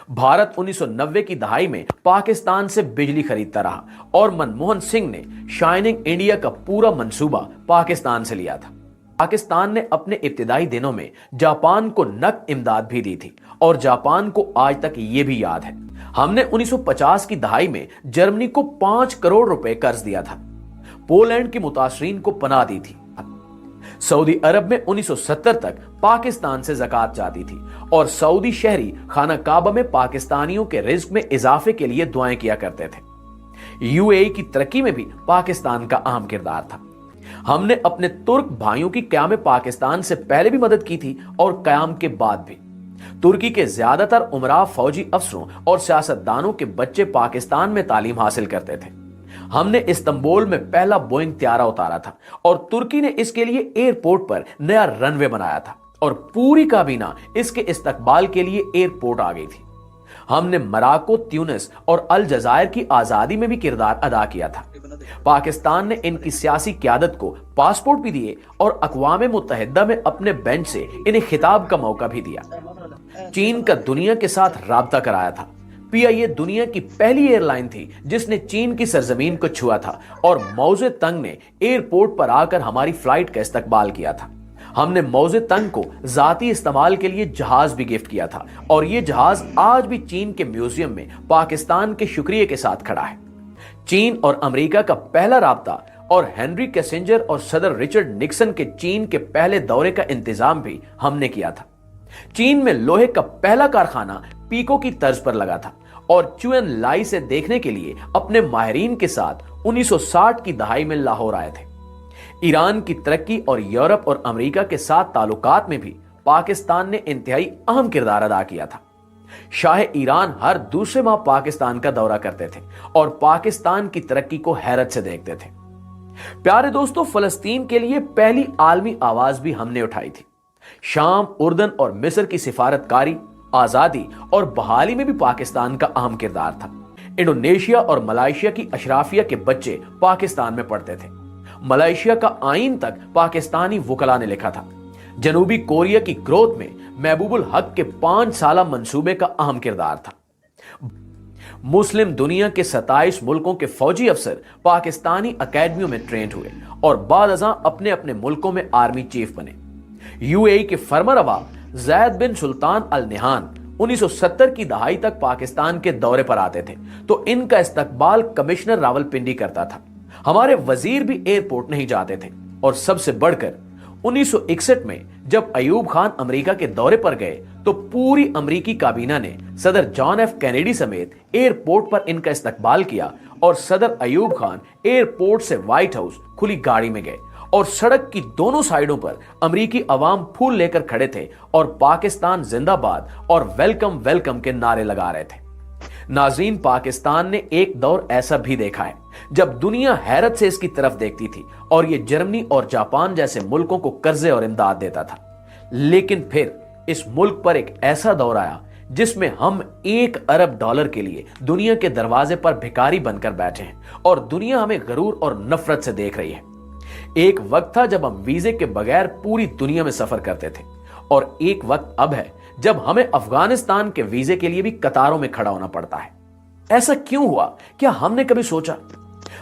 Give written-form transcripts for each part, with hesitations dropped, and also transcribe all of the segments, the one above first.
भारत 1990 की दहाई में पाकिस्तान से बिजली खरीदता रहा और मनमोहन सिंह ने शाइनिंग इंडिया का पूरा मंसूबा पाकिस्तान से लिया था। पाकिस्तान ने अपने इब्तिदाई दिनों में जापान को नकद इमदाद भी दी थी और जापान को आज तक ये भी याद है। हमने 1950 की दहाई में जर्मनी को 5 करोड़ रुपए कर्ज दिया था। पोलैंड की मुतासरीन को पनाह दी थी। सऊदी अरब में 1970 तक पाकिस्तान से ज़कात जाती थी और सऊदी शहरी खाना काबा में पाकिस्तानियों के रिज्क में इजाफे के लिए दुआएं किया करते थे। यूएई की तरक्की में भी पाकिस्तान का अहम किरदार था। हमने अपने तुर्क भाइयों की क़याम पाकिस्तान से पहले भी मदद की थी और क़याम के बाद भी। तुर्की के ज्यादातर उमरा फौजी अफसरों और सियासतदानों के बच्चे पाकिस्तान में तालीम हासिल करते थे। हमने इस्तांबुल में पहला बोइंग त्यारा उतारा था और तुर्की ने इसके लिए एयरपोर्ट पर नया रनवे बनाया था और पूरी काबीना इसके इस्तकबाल के लिए एयरपोर्ट आ गई थी। हमने मोरक्को, ट्यूनिस और अल जज़ायर की आजादी में भी किरदार अदा किया था। पाकिस्तान ने इनकी सियासी क़यादत को पासपोर्ट भी दिए और अक़वाम मुत्तहिदा में अपने बेंच से इन्हें खिताब का मौका भी दिया। चीन का दुनिया के साथ राब्ता कराया था। पीआईए दुनिया की पहली एयरलाइन थी जिसने चीन की सरजमीन को छुआ था और मौजे तंग ने एयरपोर्ट पर आकर हमारी फ्लाइट का इस्तकबाल किया था। हमने मौजे तंग को जाती इस्तेमाल के लिए जहाज भी गिफ्ट किया था और ये जहाज आज भी चीन के म्यूजियम में पाकिस्तान के शुक्रिया के साथ खड़ा है। चीन और अमेरिका का पहला राब्ता और हेनरी किसिंजर और सदर रिचर्ड निक्सन के चीन के पहले दौरे का इंतजाम भी हमने किया था। चीन में लोहे का पहला कारखाना पीको की तर्ज पर लगा था और चुएन लाई से देखने के लिए अपने माहिरीन के साथ 1960 की दहाई में लाहौर आए थे। ईरान की तरक्की और यूरोप और अमेरिका के साथ ताल्लुकात में भी पाकिस्तान ने इंतहाई अहम किरदार अदा किया था। शाह ईरान हर दूसरे माह पाकिस्तान का दौरा करते थे और पाकिस्तान की तरक्की को हैरत से देखते थे। प्यारे दोस्तों, फलस्तीन के लिए पहली आलमी आवाज भी हमने उठाई थी। शाम, उर्दन और मिस्र की सिफारतकारी, आजादी और बहाली में भी पाकिस्तान का अहम किरदार था। इंडोनेशिया और मलेशिया की अशराफिया के बच्चे पाकिस्तान में पढ़ते थे। मलेशिया का आईन तक पाकिस्तानी वकला ने लिखा था। जनूबी कोरिया की ग्रोथ में महबूबुल हक के 5 साला मंसूबे का अहम किरदार था। मुस्लिम दुनिया के 27 मुल्कों के फौजी अफसर पाकिस्तानी अकेडमियों में ट्रेंड हुए और बाद अज़ां अपने अपने मुल्कों में आर्मी चीफ बने। यूएई के फरमारवा ज़ैद बिन सुल्तान अल नहान 1970 की दहाई तक पाकिस्तान के दौरे पर आते थे तो इनका इस्तकबाल कमिश्नर रावलपिंडी करता था। हमारे वजीर भी एयरपोर्ट नहीं जाते थे और सबसे बढ़कर 1961 में जब अयूब खान अमेरिका के दौरे पर गए तो पूरी अमेरिकी काबीना ने सदर जॉन एफ कैनेडी समेत एयरपोर्ट पर इनका इस्तकबाल किया और सदर अयूब खान एयरपोर्ट से व्हाइट हाउस खुली गाड़ी में गए और सड़क की दोनों साइडों पर अमेरिकी अवाम फूल लेकर खड़े थे और पाकिस्तान जिंदाबाद और वेलकम वेलकम के नारे लगा रहे थे। नाज़रीन, पाकिस्तान ने एक दौर ऐसा भी देखा है जब दुनिया हैरत से इसकी तरफ देखती थी और ये जर्मनी और जापान जैसे मुल्कों को कर्जे और इमदाद देता था। लेकिन फिर इस मुल्क पर एक ऐसा दौर आया जिसमें हम $1 अरब के लिए दुनिया के दरवाजे पर भिखारी बनकर बैठे हैं और दुनिया हमें गरूर और नफरत से देख रही है। एक वक्त था जब हम वीजे के बगैर पूरी दुनिया में सफर करते थे और एक वक्त अब है जब हमें अफगानिस्तान के वीजे के लिए भी कतारों में खड़ा होना पड़ता है। ऐसा क्यों हुआ? क्या हमने कभी सोचा?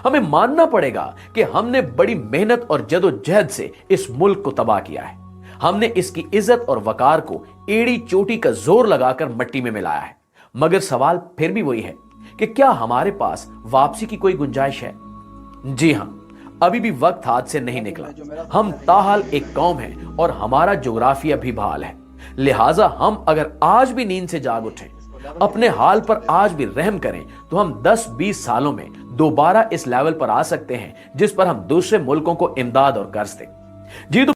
हमें मानना पड़ेगा कि हमने बड़ी मेहनत और जदोजहद से इस मुल्क को तबाह किया है। हमने इसकी इज्जत और वकार को एड़ी चोटी का जोर लगाकर मिट्टी में मिलाया है। मगर सवाल फिर भी वही है कि क्या हमारे पास वापसी की कोई गुंजाइश है? जी हां, अभी भी वक्त हाथ से नहीं निकला। हम ताहाल एक कौम हैं और हमारा जोग्राफिया भी बहाल है। लिहाजा हम अगर आज भी नींद से जाग उठें, अपने हाल पर आज भी रहम करें तो हम 10-20 सालों में दोबारा इस लेवल पर आ सकते हैं जिस पर हम दूसरे मुल्कों को इमदाद और कर्ज दें। जी तो